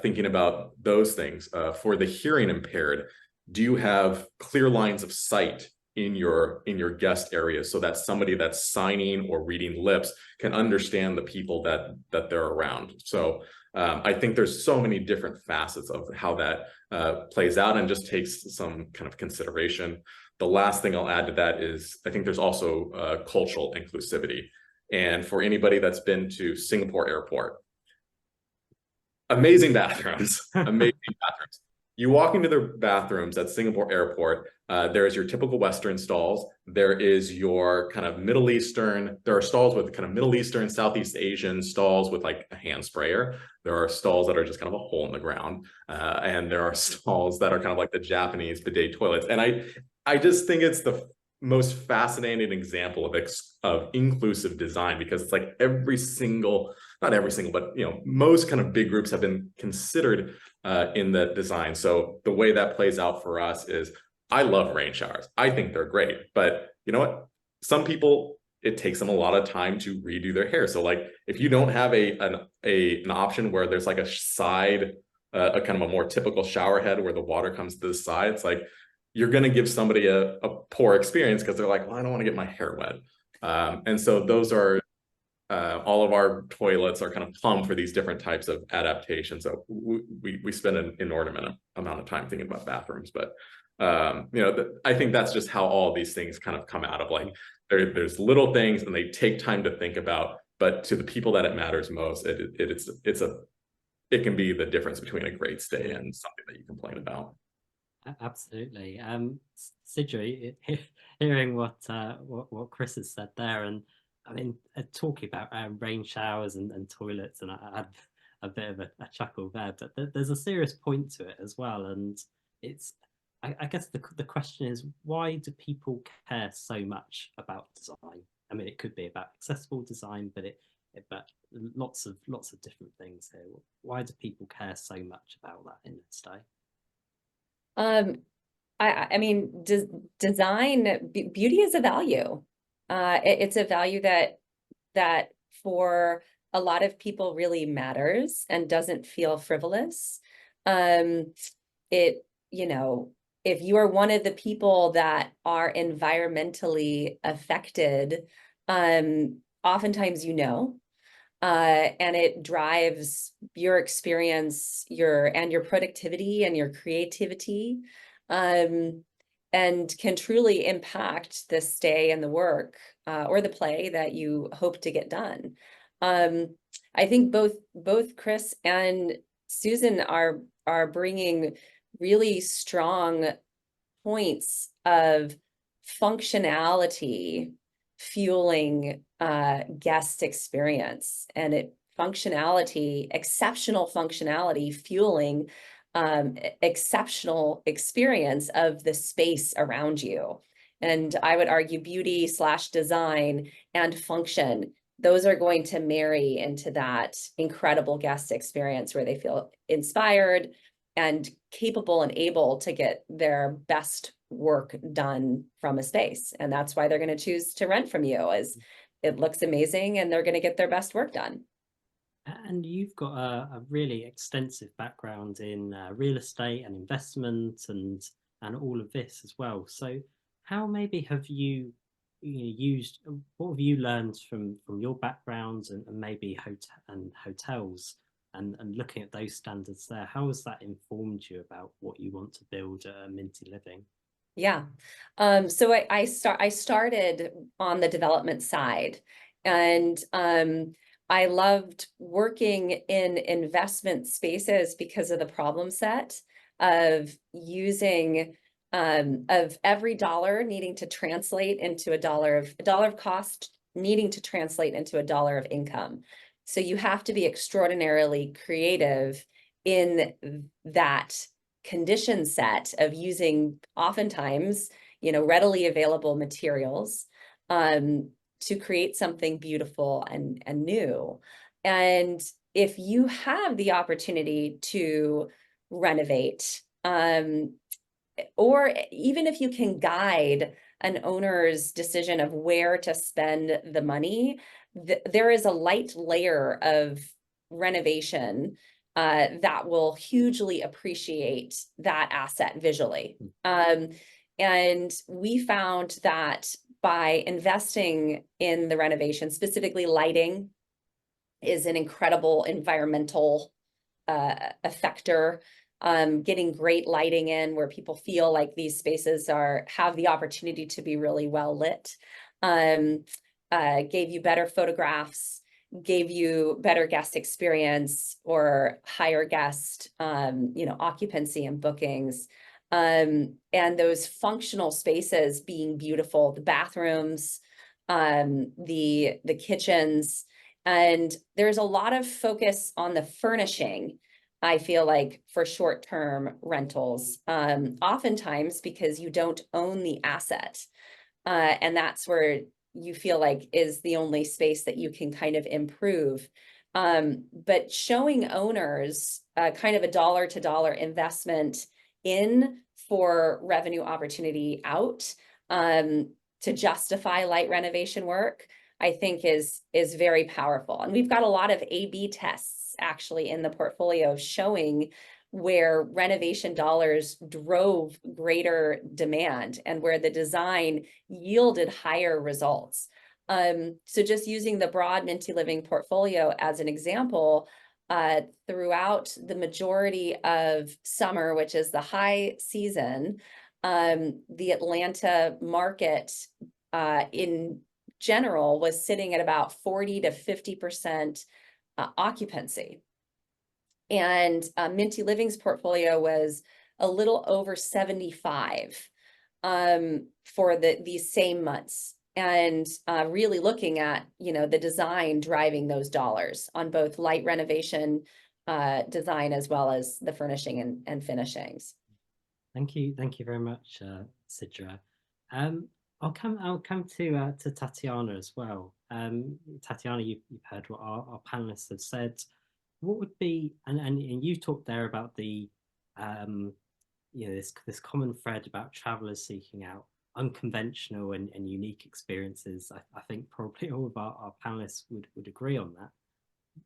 thinking about those things. For the hearing impaired, do you have clear lines of sight in your guest area so that somebody that's signing or reading lips can understand the people that they're around? So I think there's so many different facets of how that plays out, and just takes some kind of consideration. The last thing I'll add to that is I think there's also cultural inclusivity. And for anybody that's been to Singapore Airport, amazing bathrooms, amazing bathrooms. You walk into the bathrooms at Singapore Airport, there's your typical Western stalls. There is your kind of Middle Eastern, there are stalls with kind of Middle Eastern, Southeast Asian stalls with like a hand sprayer. There are stalls that are just kind of a hole in the ground. And there are stalls that are kind of like the Japanese bidet toilets. And I just think it's the most fascinating example of inclusive design, because it's like every single, not every single, but most kind of big groups have been considered in the design. So the way that plays out for us is, I love rain showers. I think they're great, but you know what? Some people, it takes them a lot of time to redo their hair. So like, if you don't have an option where there's like a side, a kind of a more typical shower head where the water comes to the side, it's like, you're going to give somebody a poor experience because they're like, well, I don't want to get my hair wet. And so those are, all of our toilets are kind of plumbed for these different types of adaptations. So we spend an inordinate amount of time thinking about bathrooms, but I think that's just how all these things kind of come out of, like, there's little things and they take time to think about, but to the people that it matters most, it can be the difference between a great stay and something that you complain about. Absolutely. Sidra, hearing what Chris has said there, and I mean, talking about rain showers and toilets, and I had a bit of a chuckle there, but there's a serious point to it as well. And it's, I guess the question is, why do people care so much about design? I mean, it could be about accessible design, but lots of different things here. Why do people care so much about that in this day? I mean, design, beauty is a value. It's a value that for a lot of people really matters and doesn't feel frivolous. If you are one of the people that are environmentally affected, oftentimes and it drives your experience, your productivity and your creativity, and can truly impact the stay and the work or the play that you hope to get done. I think both Chris and Susan are bringing really strong points of functionality fueling guest experience, and exceptional functionality fueling exceptional experience of the space around you. And I would argue beauty / design and function, those are going to marry into that incredible guest experience where they feel inspired and capable and able to get their best work done from a space. And that's why they're going to choose to rent from you, as it looks amazing and they're going to get their best work done. And you've got a really extensive background in real estate and investment and all of this as well. So how maybe have you what have you learned from your backgrounds and maybe hotels and looking at those standards there? How has that informed you about what you want to build at Minty Living? Yeah. So I started on the development side, and I loved working in investment spaces because of the problem set of using of every dollar needing to translate into a dollar of cost needing to translate into a dollar of income. So you have to be extraordinarily creative in that condition set of using oftentimes, readily available materials to create something beautiful and new. And if you have the opportunity to renovate, or even if you can guide an owner's decision of where to spend the money, there is a light layer of renovation that will hugely appreciate that asset visually. And we found that by investing in the renovation, specifically lighting is an incredible environmental effector. Getting great lighting in where people feel like these spaces have the opportunity to be really well lit, gave you better photographs, gave you better guest experience or higher guest, occupancy and bookings. And those functional spaces being beautiful, the bathrooms, the kitchens, and there's a lot of focus on the furnishing, I feel like, for short-term rentals, oftentimes because you don't own the asset. And that's where you feel like is the only space that you can kind of improve. But showing owners kind of a dollar-to-dollar investment in for revenue opportunity out to justify light renovation work, I think is very powerful. And we've got a lot of A/B tests actually in the portfolio showing where renovation dollars drove greater demand and where the design yielded higher results. So just using the broad Minty Living portfolio as an example, throughout the majority of summer, which is the high season, the Atlanta market in general was sitting at about 40 to 50% occupancy. And Minty Living's portfolio was a little over 75 for these same months. And really looking at, the design driving those dollars on both light renovation design as well as the furnishing and finishings. Thank you very much, Sidra. I'll come to Tatianna as well. Tatianna, you've heard what our panelists have said. What would be, and you talked there about the this common thread about travelers seeking out unconventional and unique experiences. I think probably all of our panelists would agree on that.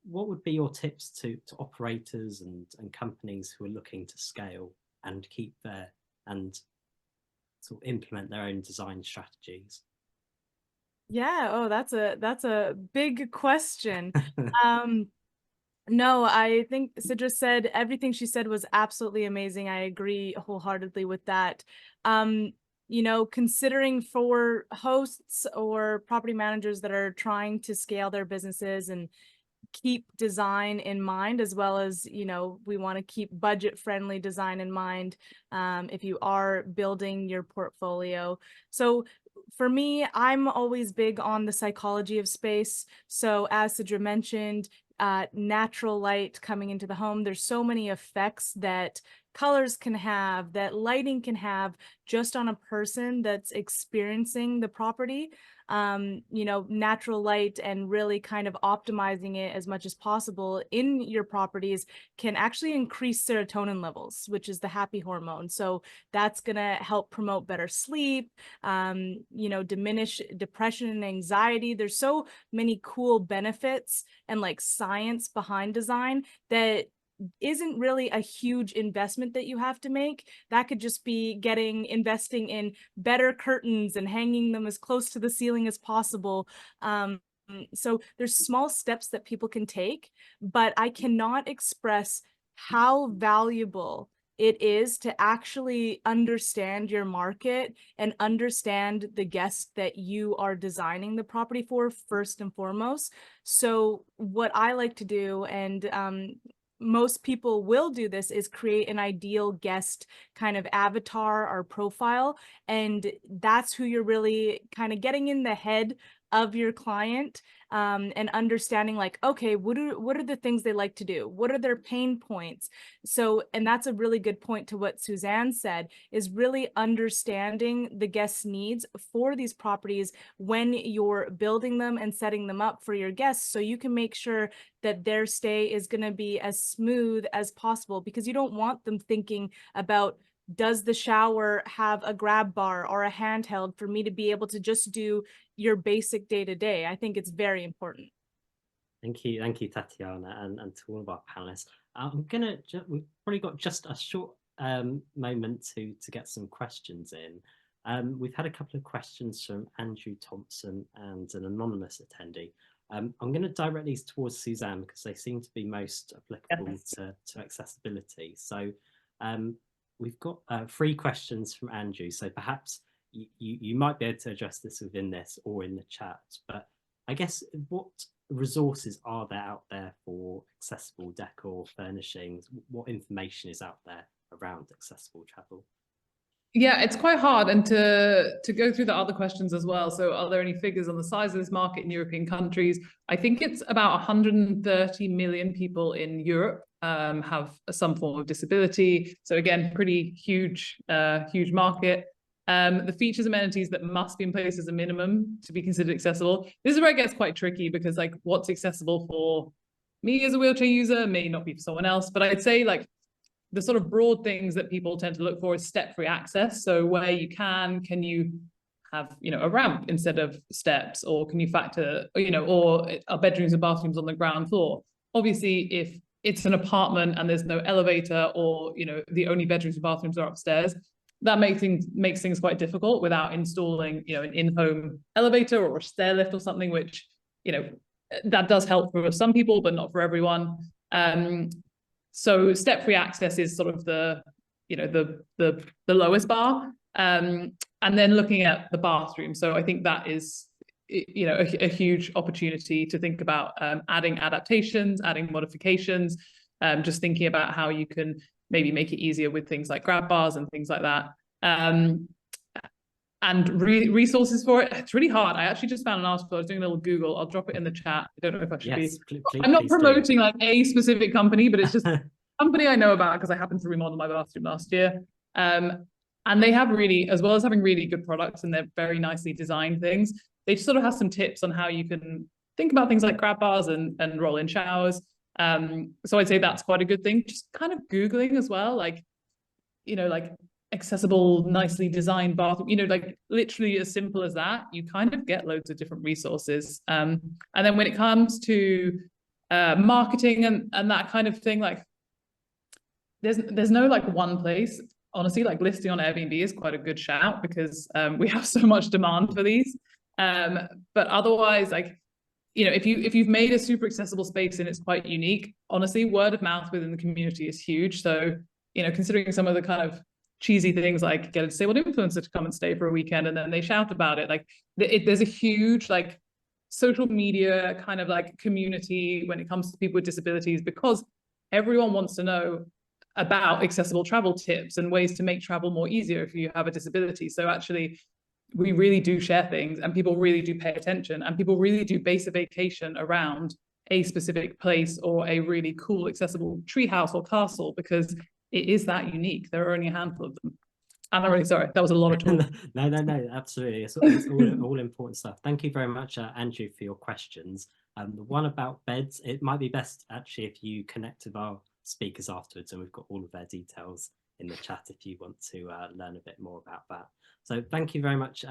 What would be your tips to operators and companies who are looking to scale and keep their and sort of implement their own design strategies? Yeah, that's a big question. No, I think Sidra said everything she said was absolutely amazing. I agree wholeheartedly with that. Considering for hosts or property managers that are trying to scale their businesses and keep design in mind, as well as, we want to keep budget-friendly design in mind if you are building your portfolio. So for me, I'm always big on the psychology of space. So as Sidra mentioned, natural light coming into the home, there's so many effects that colors can have, that lighting can have just on a person that's experiencing the property. Natural light and really kind of optimizing it as much as possible in your properties can actually increase serotonin levels, which is the happy hormone. So that's going to help promote better sleep, diminish depression and anxiety. There's so many cool benefits and like science behind design that isn't really a huge investment that you have to make. That could just be investing in better curtains and hanging them as close to the ceiling as possible. So there's small steps that people can take, but I cannot express how valuable it is to actually understand your market and understand the guest that you are designing the property for first and foremost. So what I like to do, and most people will do this, is create an ideal guest kind of avatar or profile. And that's who you're really kind of getting in the head of your client, and understanding like, okay, what are the things they like to do? What are their pain points? So, and that's a really good point to what Suzanne said, is really understanding the guest's needs for these properties when you're building them and setting them up for your guests, so you can make sure that their stay is going to be as smooth as possible, because you don't want them thinking about Does the shower have a grab bar or a handheld for me to be able to just do your basic day-to-day? I think it's very important. Thank you, Tatiana, and to all of our panelists. We've probably got just a short moment to get some questions in. We've had a couple of questions from Andrew Thompson and an anonymous attendee. I'm going to direct these towards Suzanne because they seem to be most applicable to accessibility. So we've got 3 questions from Andrew. So perhaps you might be able to address this within this or in the chat. But I guess what resources are there out there for accessible decor furnishings? What information is out there around accessible travel? Yeah, it's quite hard, and to go through the other questions as well. So are there any figures on the size of this market in European countries? I think it's about 130 million people in Europe have some form of disability. So again, pretty huge market. The features, amenities that must be in place as a minimum to be considered accessible. This is where it gets quite tricky because like what's accessible for me as a wheelchair user may not be for someone else. But I'd say like the sort of broad things that people tend to look for is step-free access. So where you can you have, a ramp instead of steps, or can you factor, or are bedrooms and bathrooms on the ground floor? Obviously, if it's an apartment and there's no elevator, or, the only bedrooms and bathrooms are upstairs, that makes things quite difficult without installing, an in-home elevator or a stair lift or something, which, that does help for some people, but not for everyone. So step-free access is sort of the lowest bar. And then looking at the bathroom. So I think that is, a huge opportunity to think about adding adaptations, adding modifications, just thinking about how you can maybe make it easier with things like grab bars and things like that. And resources for it, it's really hard. I actually just found an article. I was doing a little Google. I'll drop it in the chat. I don't know if I should be. I'm not promoting like a specific company, but it's just a company I know about because I happened to remodel my bathroom last year. And they have really, as well as having really good products and they're very nicely designed things, they just sort of have some tips on how you can think about things like grab bars and roll-in showers. So I'd say that's quite a good thing. Just kind of Googling as well, like accessible, nicely designed bathroom, like literally as simple as that, you kind of get loads of different resources. And then when it comes to marketing and that kind of thing, like there's no like one place. Honestly, like listing on Airbnb is quite a good shout because we have so much demand for these. But otherwise, like, if you've made a super accessible space and it's quite unique, honestly, word of mouth within the community is huge. So, considering some of the kind of cheesy things like get a disabled influencer to come and stay for a weekend and then they shout about it, like there's a huge like social media kind of like community when it comes to people with disabilities, because everyone wants to know about accessible travel tips and ways to make travel more easier if you have a disability. So actually, we really do share things and people really do pay attention and people really do base a vacation around a specific place or a really cool accessible treehouse or castle because it is that unique. There are only a handful of them. And I'm really sorry, that was a lot of talk. No, absolutely. It's all important stuff. Thank you very much, Andrew, for your questions. The one about beds, it might be best actually if you connect with our speakers afterwards, and we've got all of their details in the chat if you want to learn a bit more about that. So thank you very much,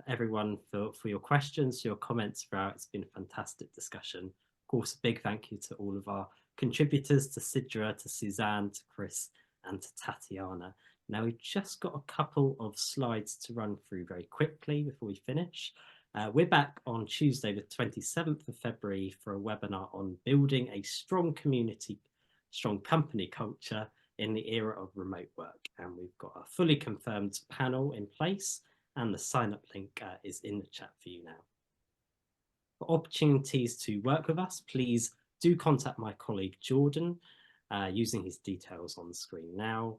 everyone, for your questions, your comments throughout. It's been a fantastic discussion. Of course, a big thank you to all of our contributors, to Sidra, to Suzanne, to Chris, and to Tatiana. Now, we've just got a couple of slides to run through very quickly before we finish. We're back on Tuesday, the 27th of February for a webinar on building a strong community, strong company culture in the era of remote work. And we've got a fully confirmed panel in place and the sign-up link is in the chat for you now. For opportunities to work with us, please do contact my colleague Jordan using his details on the screen now.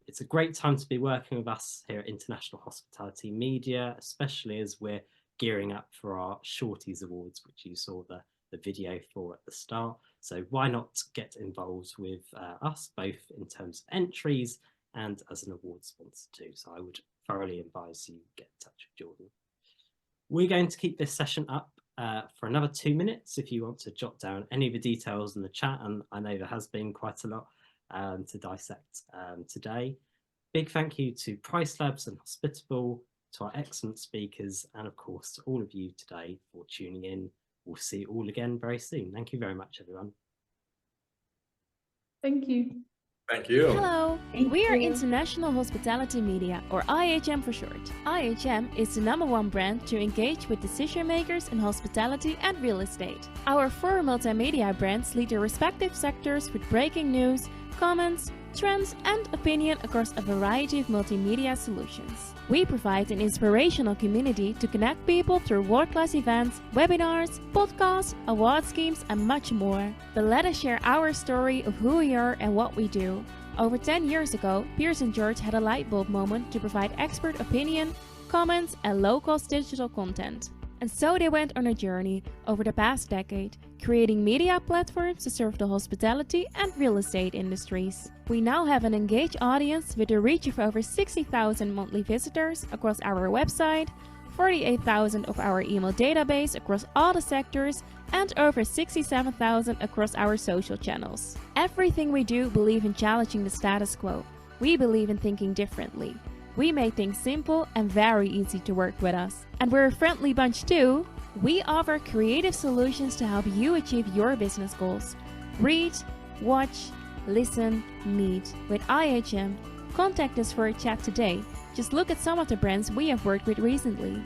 It's a great time to be working with us here at International Hospitality Media, especially as we're gearing up for our Shorties Awards, which you saw the video for at the start. So why not get involved with us, both in terms of entries and as an award sponsor too. So I would thoroughly advise you get in touch with Jordan. We're going to keep this session up for another 2 minutes if you want to jot down any of the details in the chat, and I know there has been quite a lot to dissect today. Big thank you to Price Labs and Hospitable, to our excellent speakers, and of course to all of you today for tuning in. We'll see you all again very soon. Thank you very much, everyone. Thank you. Thank you. Hello, Thank we are you. International Hospitality Media, or IHM for short. IHM is the #1 brand to engage with decision makers in hospitality and real estate. Our 4 multimedia brands lead their respective sectors with breaking news, comments, trends, and opinion across a variety of multimedia solutions. We provide an inspirational community to connect people through world-class events, webinars, podcasts, award schemes, and much more. But let us share our story of who we are and what we do. Over 10 years ago, Piers & George had a light bulb moment to provide expert opinion, comments, and low-cost digital content. And so they went on a journey over the past decade, creating media platforms to serve the hospitality and real estate industries. We now have an engaged audience with a reach of over 60,000 monthly visitors across our website, 48,000 of our email database across all the sectors, and over 67,000 across our social channels. Everything we do believe in challenging the status quo. We believe in thinking differently. We make things simple and very easy to work with us. And we're a friendly bunch too. We offer creative solutions to help you achieve your business goals. Read, watch, listen, meet with IHM. Contact us for a chat today. Just look at some of the brands we have worked with recently.